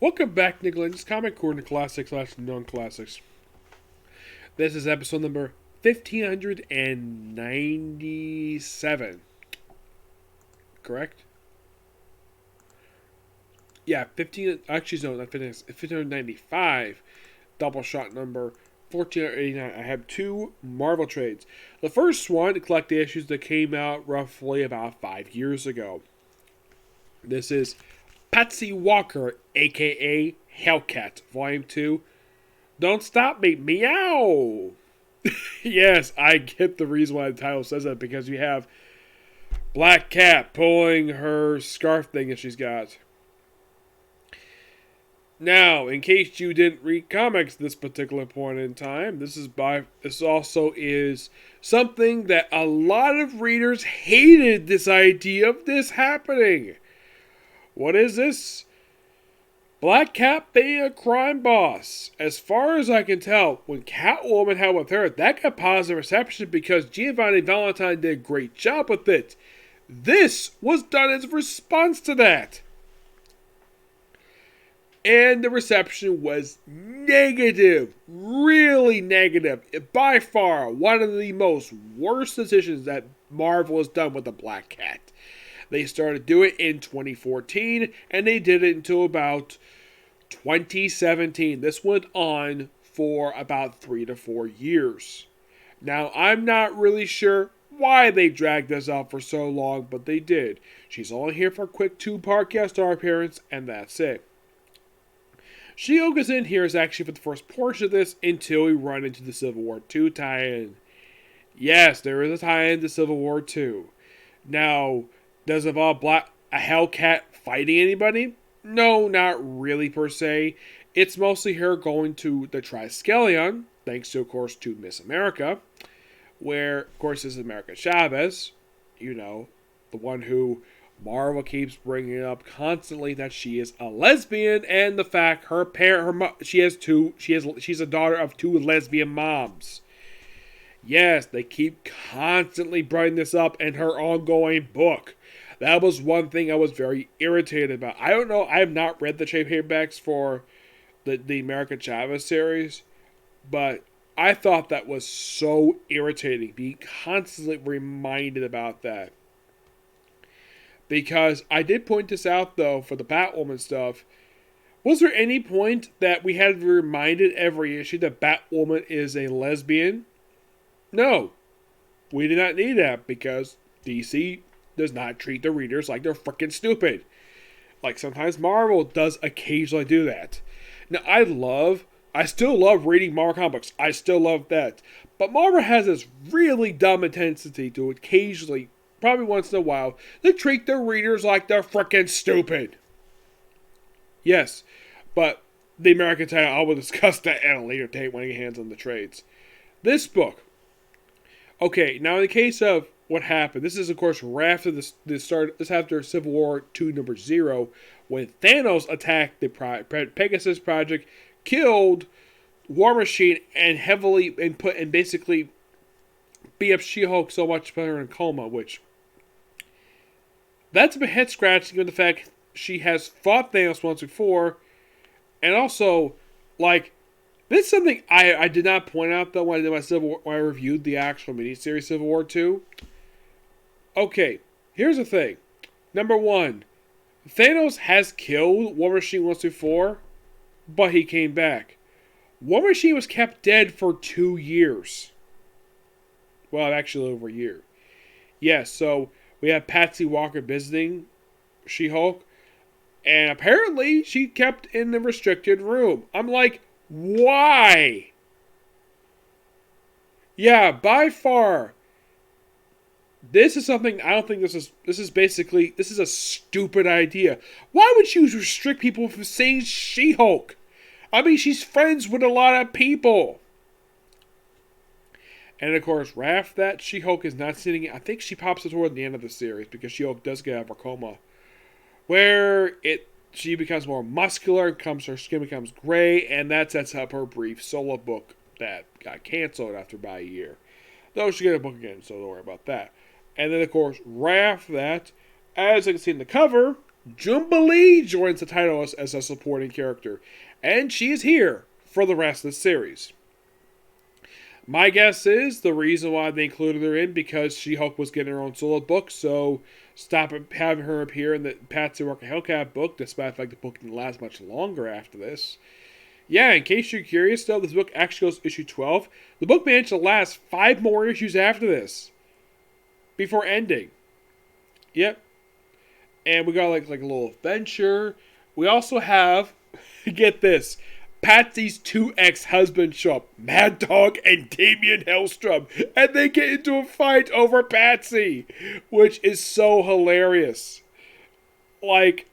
Welcome back, Nick Lenz, Comic Corner Classics / Non-Classics. This is episode number 1597. Correct? Yeah, 15. Actually, no, not 15. 1595. Doubleshot number 1489. I have two Marvel trades. The first one to collect the issues that came out roughly about 5 years ago. This is Patsy Walker, A.K.A. Hellcat, Volume 2. Don't stop me, meow! Yes, I get the reason why the title says that, because you have Black Cat pulling her scarf thing that she's got. Now, in case you didn't read comics at this particular point in time, this also is something that a lot of readers hated, this idea of this happening. What is this? Black Cat being a crime boss. As far as I can tell, when Catwoman had with her, that got positive reception because Giovanni Valentine did a great job with it. This was done as a response to that. And the reception was negative. Really negative. By far, one of the most worst decisions that Marvel has done with the Black Cat. They started doing it in 2014, and they did it until about 2017. This went on for about 3 to 4 years. Now, I'm not really sure why they dragged this out for so long, but they did. She's only here for a quick 2-part guest star appearance, and that's it. She-Hulk is in here is actually for the first portion of this until we run into the Civil War II tie-in. Yes, there is a tie-in to Civil War II. Now, does it involve a Hellcat fighting anybody? No, not really per se. It's mostly her going to the Triskelion, thanks to, of course, to Miss America, where, of course, is America Chavez, the one who Marvel keeps bringing up constantly that she is a lesbian, and the fact she's a daughter of 2 lesbian moms. Yes, they keep constantly bringing this up in her ongoing book. That was one thing I was very irritated about. I don't know, I have not read the trade paperbacks for the America Chavez series, but I thought that was so irritating, being constantly reminded about that. Because I did point this out, though, for the Batwoman stuff. Was there any point that we had to be reminded every issue that Batwoman is a lesbian? No. We did not need that because DC does not treat the readers like they're freaking stupid. Like sometimes Marvel does occasionally do that. Now, I still love reading Marvel comics. I still love that. But Marvel has this really dumb intensity to occasionally, probably once in a while, they treat their readers like they're freaking stupid. Yes, but the American title, I will discuss that at a later date when I get hands on the trades. This book. Okay, now in the case of what happened, this is of course right after this after Civil War II number 0, when Thanos attacked the Pegasus Project, killed War Machine, and basically beat up She-Hulk so much put her in a coma, which that's a bit head scratching given the fact she has fought Thanos once before, and also this is something I did not point out though when I reviewed the actual miniseries Civil War II. Okay, here's the thing. Number 1, Thanos has killed War Machine once before, but he came back. War Machine was kept dead for 2 years. Well, actually over a year. Yes, so we have Patsy Walker visiting She-Hulk, and apparently she kept in the restricted room. I'm like, why? Yeah, by far, this is something I don't think this is a stupid idea. Why would you restrict people from seeing She-Hulk? I mean, she's friends with a lot of people. And of course, right after that, She-Hulk is not sitting. I think she pops up toward the end of the series because She-Hulk does get out of her coma, where she becomes more muscular, her skin becomes gray, and that sets up her brief solo book that got canceled after about a year. Though she get a book again, so don't worry about that. And then, of course, right after that, as you can see in the cover, Jubilee joins the title as a supporting character, and she is here for the rest of the series. My guess is the reason why they included her in because She-Hulk was getting her own solo book, so stop having her appear in the Patsy Walker Hellcat book, despite the fact the book didn't last much longer after this. Yeah, in case you're curious though, this book actually goes to issue 12. The book managed to last 5 more issues after this, before ending. Yep. And we got like a little adventure. We also have, get this, Patsy's 2 ex-husbands show up, Mad Dog and Damian Hellstrom, and they get into a fight over Patsy, which is so hilarious. Like,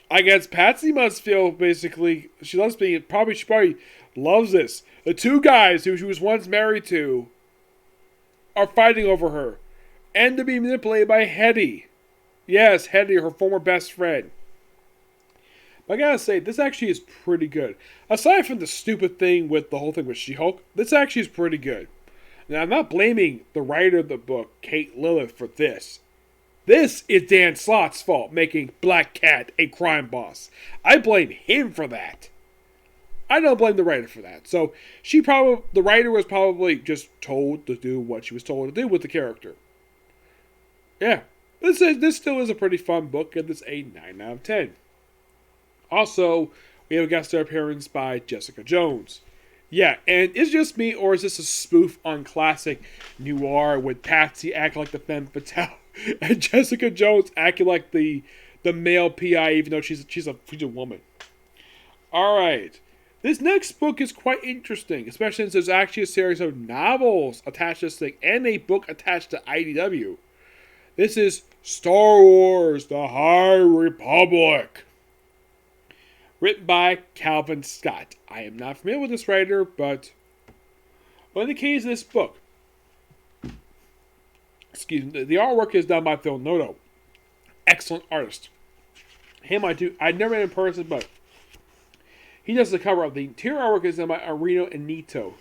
I guess Patsy must feel basically, she probably loves this. The 2 guys who she was once married to are fighting over her, and to be manipulated by Hetty. Yes, Hetty, her former best friend. I gotta say, this actually is pretty good. Aside from the stupid thing with the whole thing with She-Hulk, this actually is pretty good. Now, I'm not blaming the writer of the book, Kate Lilith, for this. This is Dan Slott's fault, making Black Cat a crime boss. I blame him for that. I don't blame the writer for that. So, the writer was probably just told to do what she was told to do with the character. Yeah. This still is a pretty fun book, and it's a 9 out of 10. Also, we have a guest star appearance by Jessica Jones. Yeah, and is it just me, or is this a spoof on classic noir with Patsy acting like the femme fatale and Jessica Jones acting like the male PI, even though she's a woman? Alright, this next book is quite interesting, especially since there's actually a series of novels attached to this thing, and a book attached to IDW. This is Star Wars: The High Republic, written by Calvin Scott. I am not familiar with this writer, but in the case of this book, the artwork is done by Phil Noto. Excellent artist. I'd never met him in person, but he does the cover of the interior artwork is done by Arino and Nito.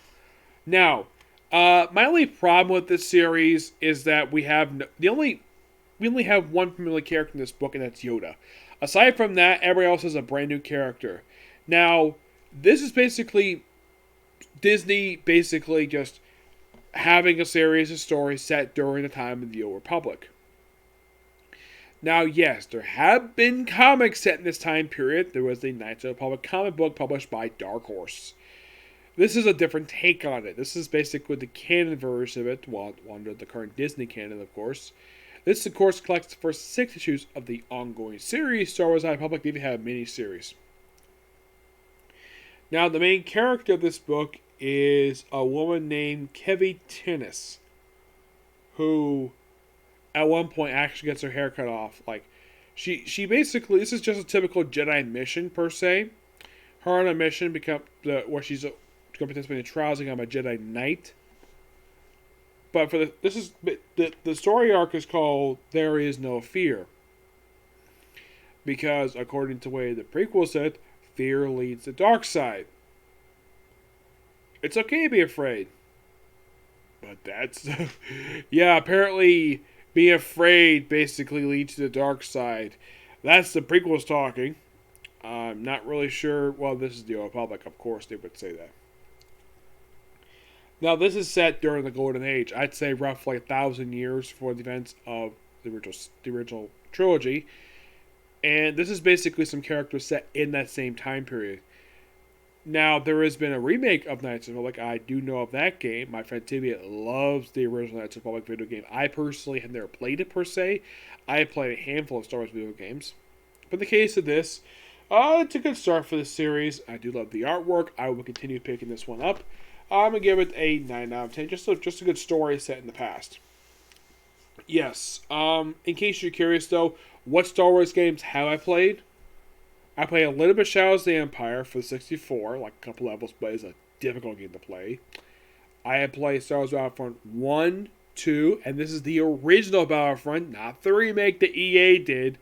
Now, my only problem with this series is that we only have one familiar character in this book, and that's Yoda. Aside from that, everybody else is a brand new character. Now, this is basically Disney just having a series of stories set during the time of the Old Republic. Now, yes, there have been comics set in this time period. There was the Knights of the Republic comic book published by Dark Horse. This is a different take on it. This is basically the canon version of it, well, under the current Disney canon, of course. This, of course, collects the first 6 issues of the ongoing series, Star Wars: The High Republic. They even have a mini-series. Now, the main character of this book is a woman named Kevi Tinnis, who, at one point, actually gets her hair cut off. Like, she basically, this is just a typical Jedi mission, per se. Her on a mission, where she's going to participate in trials to become a Jedi Knight. But the story arc is called There Is No Fear. Because, according to the way the prequel said, fear leads to the dark side. It's okay to be afraid. But that's... yeah, apparently being afraid basically leads to the dark side. That's the prequels talking. I'm not really sure. Well, this is the Old Republic, of course they would say that. Now, this is set during the Golden Age. I'd say roughly 1,000 years for the events of the original trilogy. And this is basically some characters set in that same time period. Now, there has been a remake of Knights of the Republic. I do know of that game. My friend Tibia loves the original Knights of the Republic video game. I personally have never played it, per se. I have played a handful of Star Wars video games. But in the case of this, it's a good start for this series. I do love the artwork. I will continue picking this one up. I'm going to give it a 9 out of 10. Just a good story set in the past. Yes. In case you're curious, though, what Star Wars games have I played? I played a little bit of Shadows of the Empire for the 64, like a couple levels, but it's a difficult game to play. I have played Star Wars Battlefront 1, 2, and this is the original Battlefront, not the remake that EA did.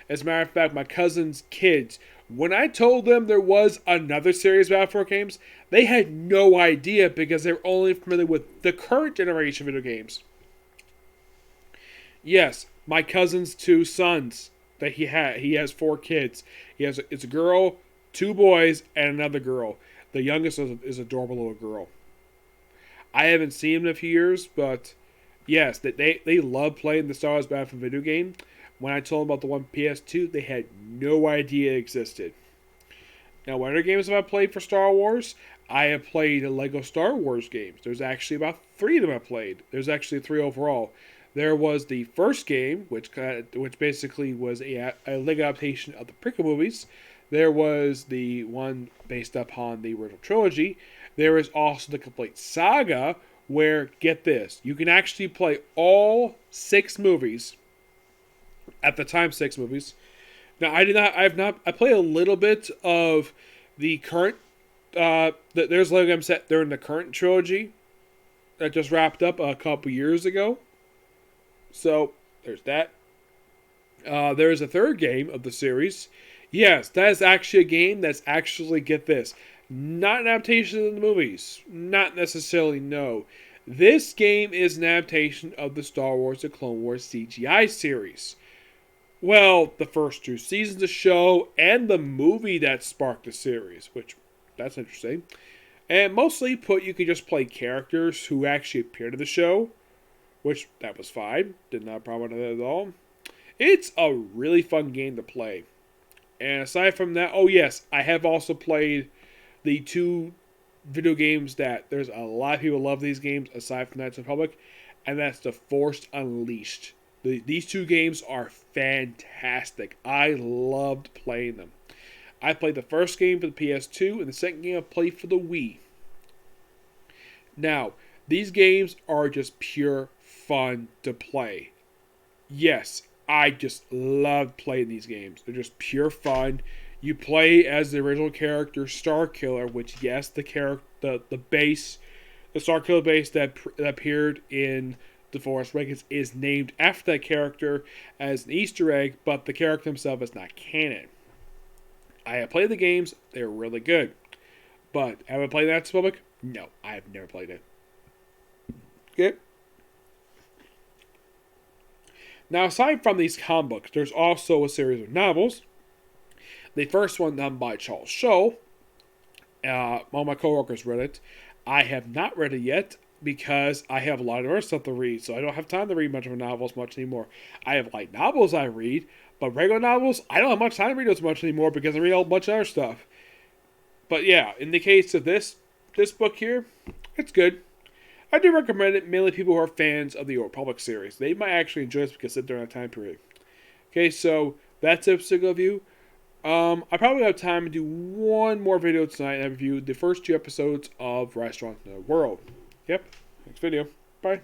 As a matter of fact, my cousin's kids, when I told them there was another series of Battlefront games, they had no idea because they were only familiar with the current generation video games. Yes, my cousin's 2 sons that he has 4 kids. It's a girl, 2 boys, and another girl. The youngest is a adorable little girl. I haven't seen him in a few years, but yes, they love playing the Star Wars Battlefront video game. When I told them about the one PS2, they had no idea it existed. Now, what other games have I played for Star Wars? I have played Lego Star Wars games. There's actually about 3 of them I played. There's actually 3 overall. There was the first game, which basically was a Lego adaptation of the prequel movies. There was the one based upon the original trilogy. There is also the complete saga, where, get this, you can actually play all 6 movies. At the time, 6 movies. Now, I played a little bit of the current, there's Lego games set during the current trilogy that just wrapped up a couple years ago. So, there's that. There's a third game of the series. Yes, that is actually a game that's actually, get this, not an adaptation of the movies. Not necessarily, no. This game is an adaptation of the Star Wars The Clone Wars CGI series. Well, the first 2 seasons of the show and the movie that sparked the series, which, that's interesting. And mostly you can just play characters who actually appeared in the show, which, that was fine. Did not have a problem with that at all. It's a really fun game to play. And aside from that, oh yes, I have also played the 2 video games that there's a lot of people love these games aside from Knights of the Republic, and that's The Force Unleashed. These 2 games are fantastic. I loved playing them. I played the first game for the PS2, and the second game I played for the Wii. Now, these games are just pure fun to play. Yes, I just love playing these games. They're just pure fun. You play as the original character Starkiller, which, yes, the Starkiller base that appeared in The Force Awakens is named after that character as an Easter egg, but the character himself is not canon. I have played the games; they're really good. But have I played Knights of the Republic? No, I have never played it. Okay. Now, aside from these comic books, there's also a series of novels. The first one done by Charles Shaw. All my coworkers read it. I have not read it yet because I have a lot of other stuff to read, so I don't have time to read much of novels much anymore. I have light novels I read, but regular novels, I don't have much time to read those much anymore because I read a bunch of other stuff. But yeah, in the case of this book here, it's good. I do recommend it, mainly people who are fans of the Old Republic series. They might actually enjoy this because it's during that time period. Okay, so that's a particular view. I probably have time to do one more video tonight and review the first 2 episodes of Restaurant in the World. Yep, next video. Bye.